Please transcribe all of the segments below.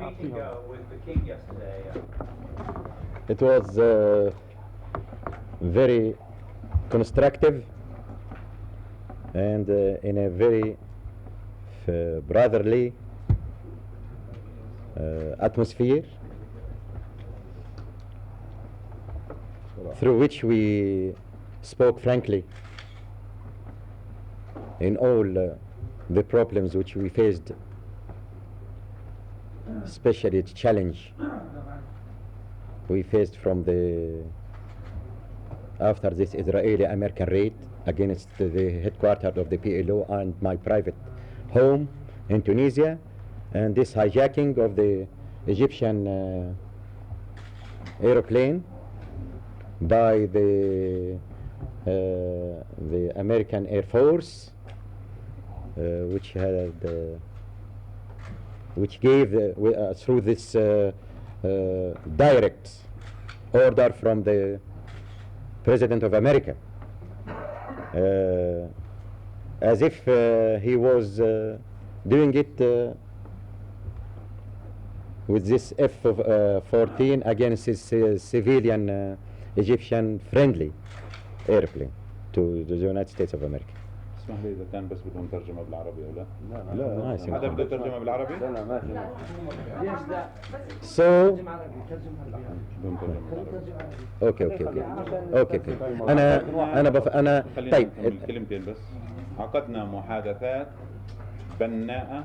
your meeting with the king yesterday? It was very constructive and in a very brotherly atmosphere, through which we spoke frankly in all the problems which we faced, especially the challenge we faced from after this Israeli-American raid against the headquarters of the PLO and my private home in Tunisia, and this hijacking of the Egyptian aeroplane by the American Air Force, which gave through this direct order from the President of America, as if he was doing it with this F-14 against his civilian Egyptian friendly airplane to the United States of America. اسمح لي إذا كان بس بدهم ترجمة بالعربي أو لا؟ لا حدا بده ترجمة بالعربي؟ لا لا ما في. So بدهم ترجمة بالعربي. اوكي انا خلينا طيب نكمل كلمتين بس. عقدنا محادثات بناءة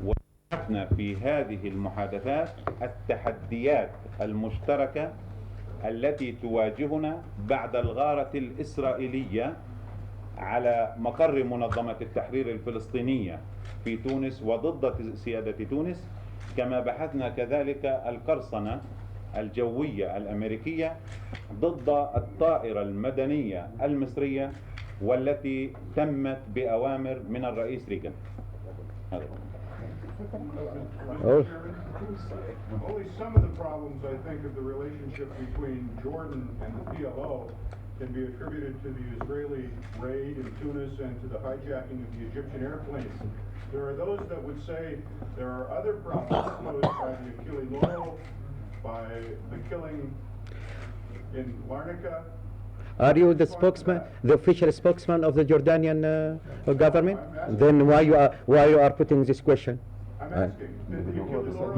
وبحثنا في هذه المحادثات التحديات المشتركة التي تواجهنا بعد الغارة الإسرائيلية على مقر منظمة التحرير الفلسطينية في تونس وضد سيادة تونس، كما بحثنا كذلك القرصنة الجوية الأمريكية ضد الطائرة المدنية المصرية والتي تمت بأوامر من الرئيس ريغان. Only some of the problems, I think, of the relationship between Jordan and the PLO can be attributed to the Israeli raid in Tunis and to the hijacking of the Egyptian airplanes. There are those that would say there are other problems posed by the Achille Lauro, by the killing in Larnaca. Are you the spokesman, the official spokesman of the Jordanian government? Then why you are putting this question? I'm asking, did the Achille Lauro...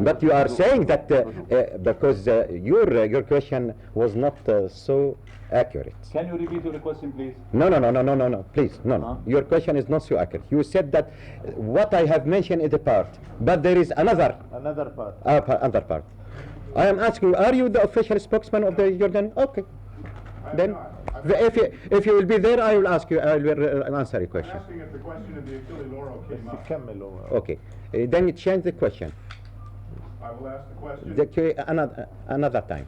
But you are saying that because your question was not so accurate. Can you repeat your question, please? No, please, no. Your question is not so accurate. You said that what I have mentioned is a part, but there is another part. Other part. I am asking you, are you the official spokesman of the Jordan? Okay. Then, if you will be there, I will ask you. I will answer your question. I'm asking if the question of the Achille Lauro came up. Okay. Then you change the question. I will ask the question. Another time.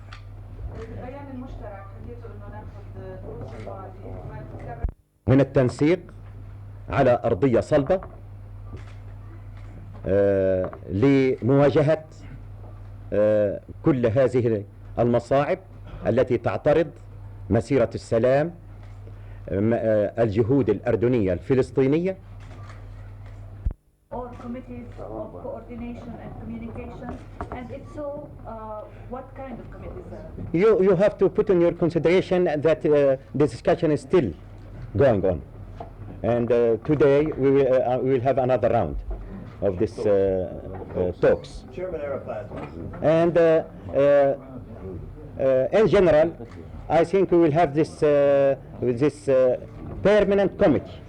من التنسيق على أرضية صلبة لمواجهة كل هذه المصاعب التي تعترض مسيرة السلام، الجهود الأردنية الفلسطينية. Or committees of coordination and communication, and if so, what kind of committees? You have to put in your consideration that the discussion is still going on, and today we will have another round of this talks. Chairman Arafat. And in general, I think we will have this permanent committee.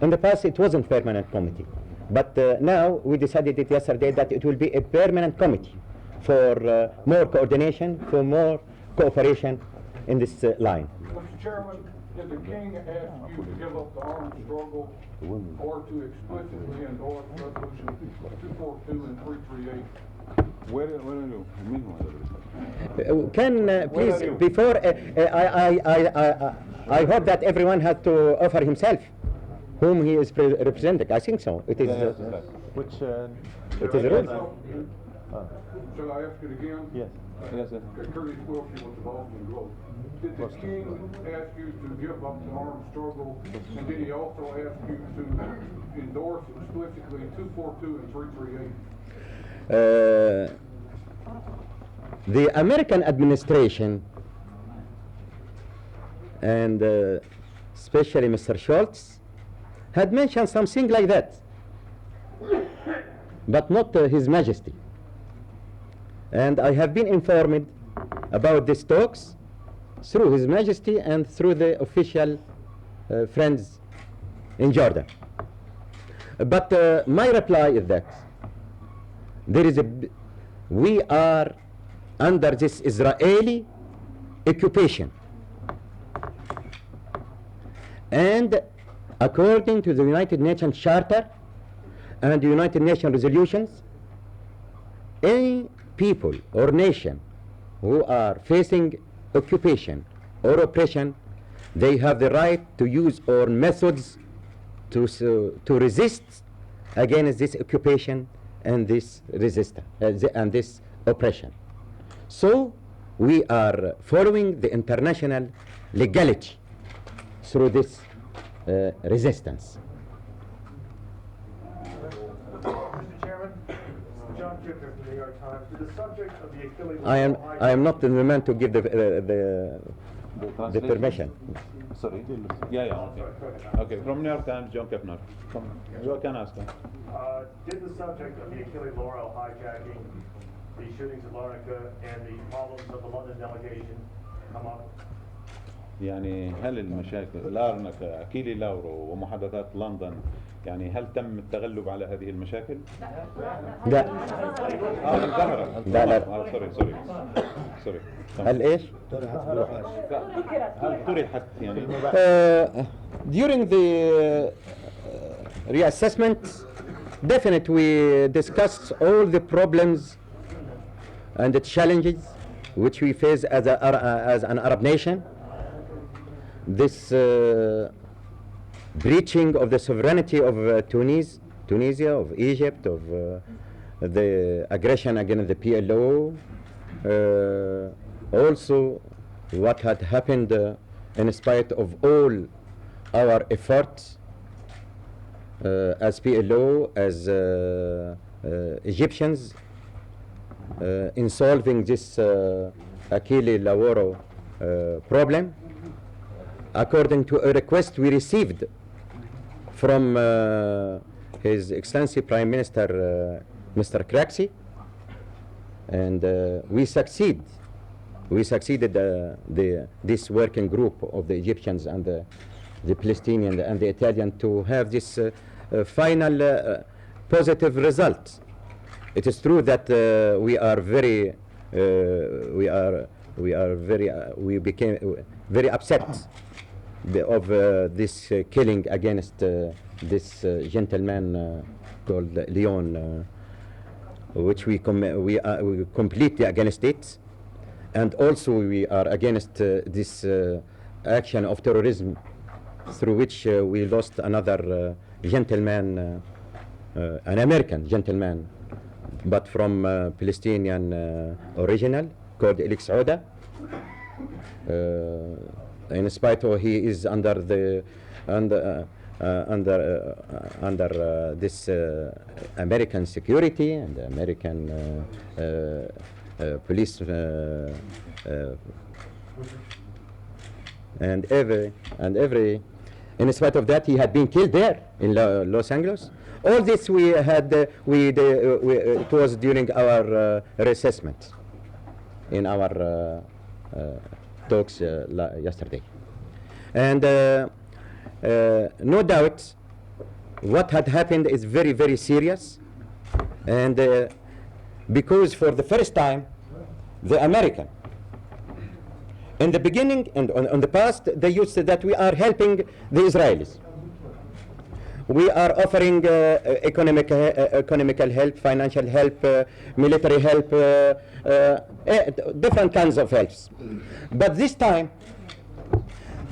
In the past, it wasn't permanent committee, but now we decided it yesterday that it will be a permanent committee for more coordination, for more cooperation in this line. Mr. Chairman, did the King ask you to give up the armed struggle or to explicitly endorse Resolution 242 and 338? Can please, before I hope that everyone has to offer himself whom he is representing. I think so. It is. It is a rule. Shall I ask it again? Yes. Yes, sir. Curtis Wilkie with the Boston Globe. Did the king ask you to give up the armed struggle, and did he also ask you to endorse explicitly 242 and 338? The American administration and especially Mr. Schultz had mentioned something like that, but not His Majesty. And I have been informed about these talks through His Majesty and through the official friends in Jordan. But my reply is that we are under this Israeli occupation. And according to the United Nations Charter and the United Nations resolutions, any people or nation who are facing occupation or oppression, they have the right to use all methods to resist against this occupation and this resistance and this oppression. So we are following the international legality through this resistance. Mr. Chairman, John Kiffner from the New York Times. To the subject of the Achille I am not the man to give the translation? permission. Sorry. Yeah, okay. Okay, from New York Times, John Kepner. Come, you can ask him. Did the subject of the Achille Lauro hijacking, the shootings at Larnaca, and the problems of the London delegation come up? يعني هل المشاكل لارنكا أكيلي لاورو ومحادثات لندن يعني هل تم التغلب على هذه المشاكل؟ لا. ظهرت. لا لا. سوري. هل ايش؟ هل طرحت يعني؟ During the reassessment, definitely we discussed all the problems and the challenges which we face as an Arab nation. This breaching of the sovereignty of Tunisia, of Egypt, of the aggression against the PLO, also what had happened in spite of all our efforts as PLO, as Egyptians, in solving this Achille Lauro problem. According to a request we received from His Excellency Prime Minister Mr. Craxi, and we succeeded this working group of the Egyptians and the Palestinian and the Italian to have this final positive result. It is true that we became very upset of this killing against this gentleman called Leon, which we are completely against it, and also we are against this action of terrorism through which we lost another gentleman, an American gentleman, but from Palestinian original, called Elix Ouda. In spite of he is under this American security and American police and every in spite of that he had been killed there in Los Angeles. All this we had it was during our reassessment in our talks yesterday, and no doubt what had happened is very, very serious, and because for the first time the American in the beginning and on the past they used to that we are helping the Israelis. We are offering economical help, financial help, military help, different kinds of helps. But this time,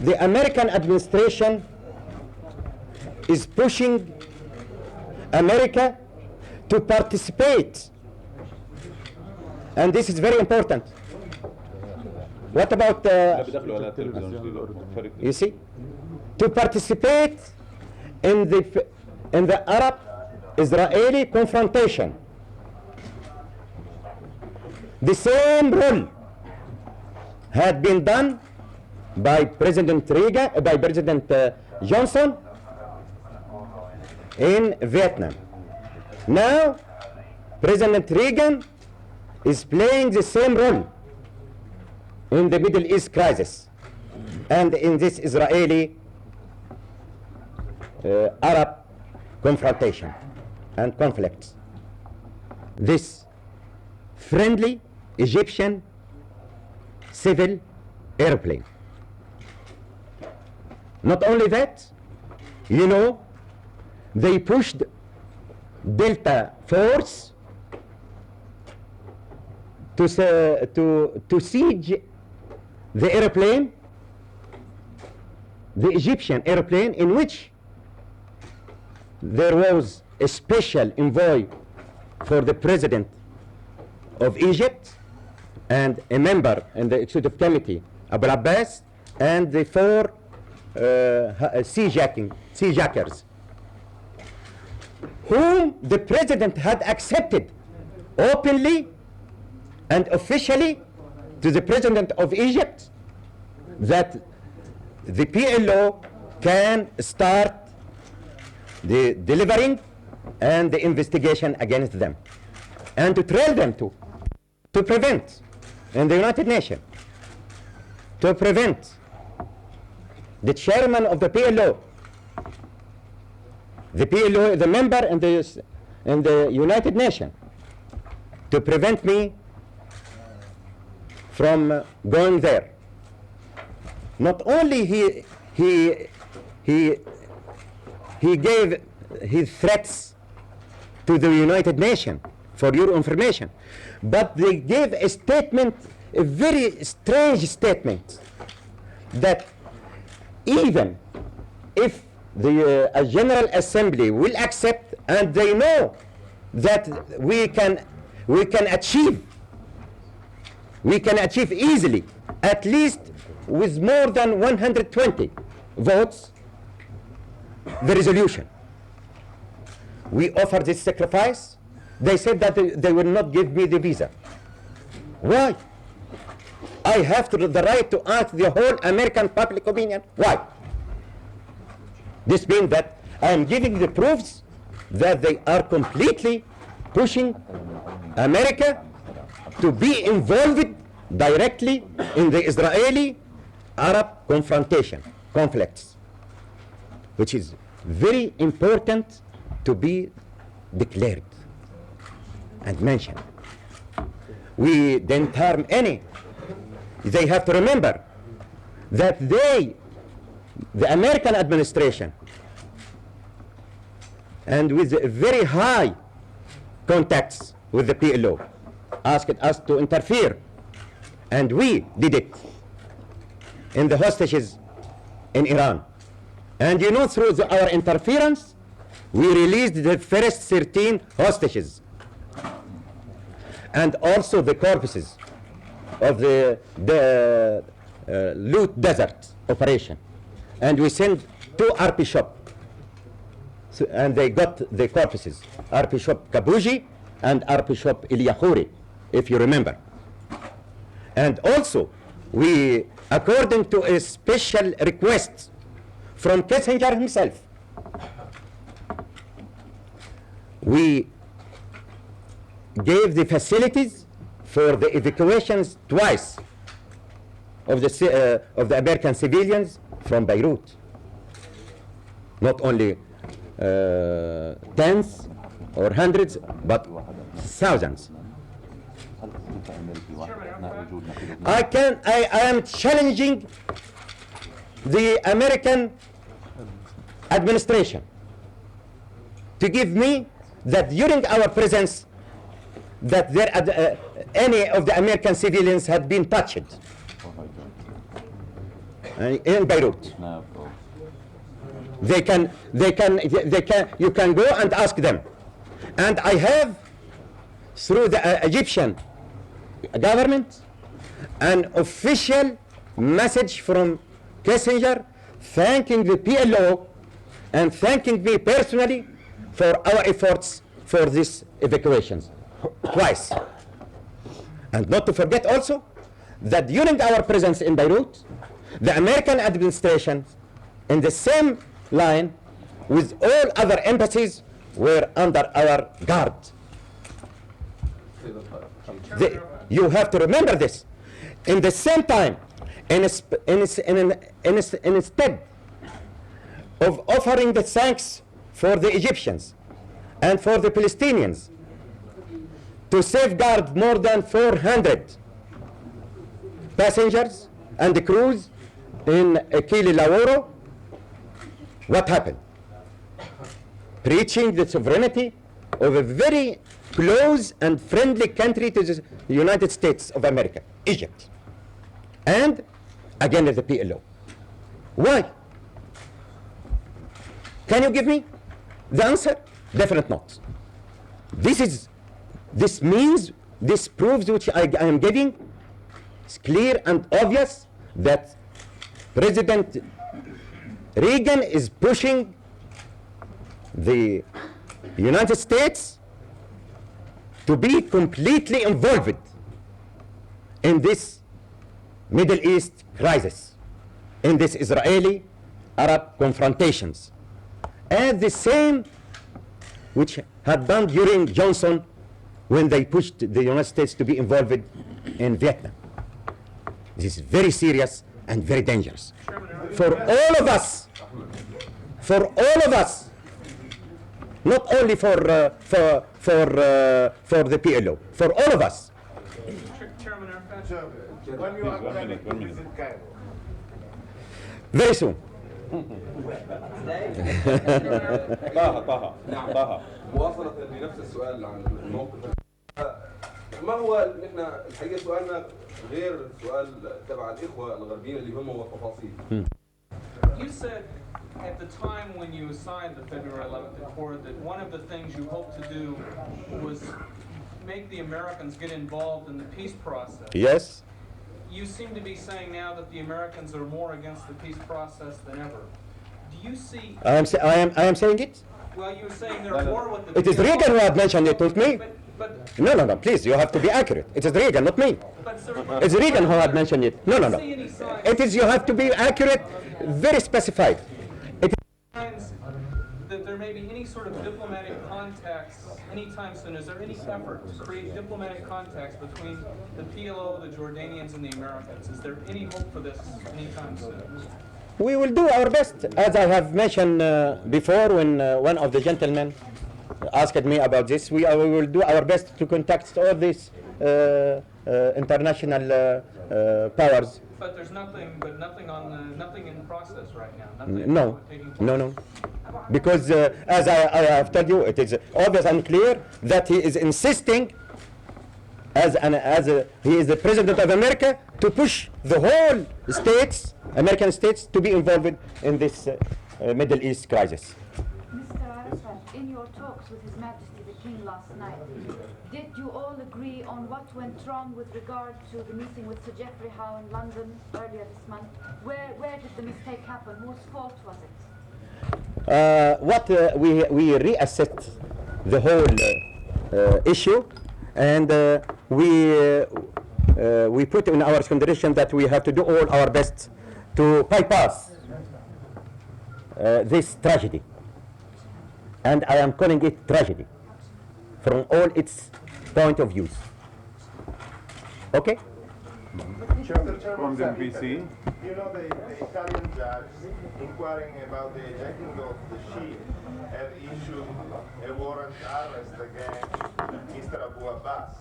the American administration is pushing America to participate And this is very important. What about, لا بدخلوا على التلفزيون جديد فرق. you see, to participate in the Arab-Israeli confrontation? The same role had been done by President Reagan, by President Johnston in Vietnam. Now, President Reagan is playing the same role in the Middle East crisis and in this Israeli Arab confrontation and conflicts. This friendly Egyptian civil airplane. Not only that, you know, they pushed Delta Force to siege the airplane, the Egyptian airplane, in which there was a special envoy for the President of Egypt and a member in the Executive Committee, Abu Abbas, and the four hijackers, whom the President had accepted openly and officially to the President of Egypt that the PLO can start the delivering and the investigation against them, and to trail them to prevent in the United Nations, to prevent the chairman of the PLO, the member in the United Nations, to prevent me from going there. Not only he gave his threats to the United Nations, for your information, but they gave a statement, a very strange statement, that even if the General Assembly will accept, and they know that we can achieve easily, at least with more than 120 votes, the resolution. We offer this sacrifice. They said that they will not give me the visa. Why? I have the right to ask the whole American public opinion. Why? This means that I am giving the proofs that they are completely pushing America to be involved directly in the Israeli-Arab conflicts, which is very important to be declared and mentioned. We didn't harm any. They have to remember that the American administration, and with very high contacts with the PLO, asked us to interfere, and we did it in the hostages in Iran. And you know, through our interference, we released the first 13 hostages, and also the corpses of the Loot Desert operation. And we sent 2 Archbishop, and they got the corpses, Archbishop Kabuji and Archbishop Eliyahouri, if you remember. And also, we, according to a special request from Kissinger himself, we gave the facilities for the evacuations twice of the American civilians from Beirut. Not only tens or hundreds, but thousands. I am challenging the American administration to give me that during our presence that there any of the American civilians had been touched in Beirut. You can go and ask them. And I have, through the Egyptian government an official message from Kissinger thanking the PLO and thanking me personally for our efforts for these evacuations twice. And not to forget also that during our presence in Beirut, the American administration in the same line with all other embassies were under our guard. You have to remember this. In the same time, instead of offering the thanks for the Egyptians and for the Palestinians to safeguard more than 400 passengers and the crews in Achille Lauro, what happened? Preaching the sovereignty of a very close and friendly country to the United States of America, Egypt, and again the PLO. Why? Can you give me the answer? Definitely not. This proves which I am giving. It's clear and obvious that President Reagan is pushing the United States to be completely involved in this Middle East crisis, in this Israeli-Arab confrontations, and the same which had done during Johnston when they pushed the United States to be involved in Vietnam. This is very serious and very dangerous for all of us. For all of us, not only for the PLO, for all of us. Chairman Arafat. When you are planning to visit Cairo? Very soon. طه مواصلة لنفس السؤال عن الموقف ما هو نحن الحقيقة سؤالنا غير سؤال تبع الإخوة الغربيين اللي هم والتفاصيل. You said at the time when you signed the February 11th Accord that one of the things you hoped to do was make the Americans get involved in the peace process. Yes. You seem to be saying now that the Americans are more against the peace process than ever. Do you see? I am saying it. Well, you were saying they're more with the. It is Reagan who had mentioned it, not me. But No. Please, you have to be accurate. It is Reagan, not me. sir, It's Reagan who had mentioned it. No. do you see any signs? It is, you have to be accurate, very specified. Signs that there may be any sort of diplomatic contacts anytime soon? Is there any effort to create diplomatic contacts between the PLO, the Jordanians, and the Americans? Is there any hope for this anytime soon? We will do our best, as I have mentioned before when one of the gentlemen asked me about this. We will do our best to contact all these international powers. But there's nothing in process right now. No. Because as I have told you, it is obvious and clear that he is insisting, he is the President of America, to push the whole states, American states, to be involved in this Middle East crisis. Mr. Arafat, in your talks with His Majesty the King last night, did you all agree on what went wrong with regard to the meeting with Sir Geoffrey Howe in London earlier this month? Where did the mistake happen? Whose fault was it? We reassessed the whole issue, and we put in our consideration that we have to do all our best to bypass this tragedy. And I am calling it tragedy from all its point of views. Okay? From the BBC. You know, the Italian judge inquiring about the hijacking of the ship have issued a warrant arrest against Mr. Abu Abbas.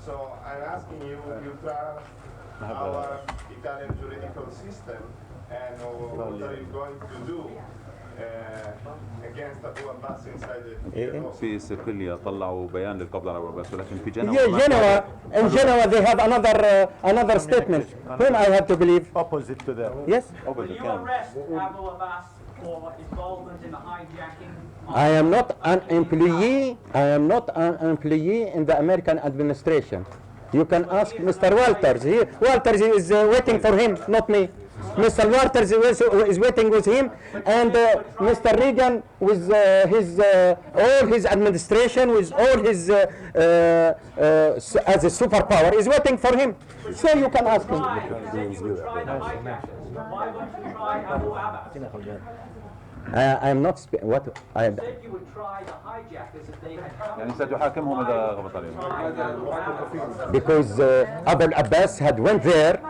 So I'm asking you, you trust our Italian juridical system, and what are you going to do against Abu Abbas inside the في صقلية طلعوا بيان للقبض على أبو عباس ولكن في In Genoa they have another statement. Whom I have to believe? Opposite to that. Yes? Will you arrest Abu Abbas for involvement in the hijacking? I am not an employee. I am not an employee in the American administration. You can ask Mr. Walters. Walters is waiting for him, not me. Mr. Walters is waiting with him, and Mr. Reagan with all his administration, with all his as a superpower, is waiting for him. So you can ask him. Why wouldn't you try Abu Abbas? I am not what I. You said you would try the hijackers if they had come. يعني ستحاكمهم إذا غلط عليهم. Because Abu Abbas had went there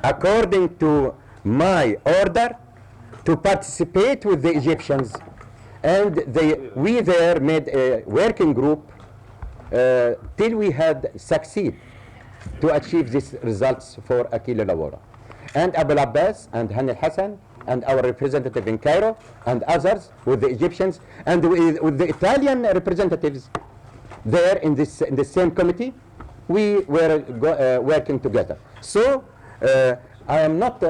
according to my order to participate with the Egyptians, and we there made a working group till we had succeed to achieve these results for Achille Lauro. And Abu Abbas and Hani Hassan and our representative in Cairo and others with the Egyptians and with the Italian representatives there in the same committee, we were working together. So I am not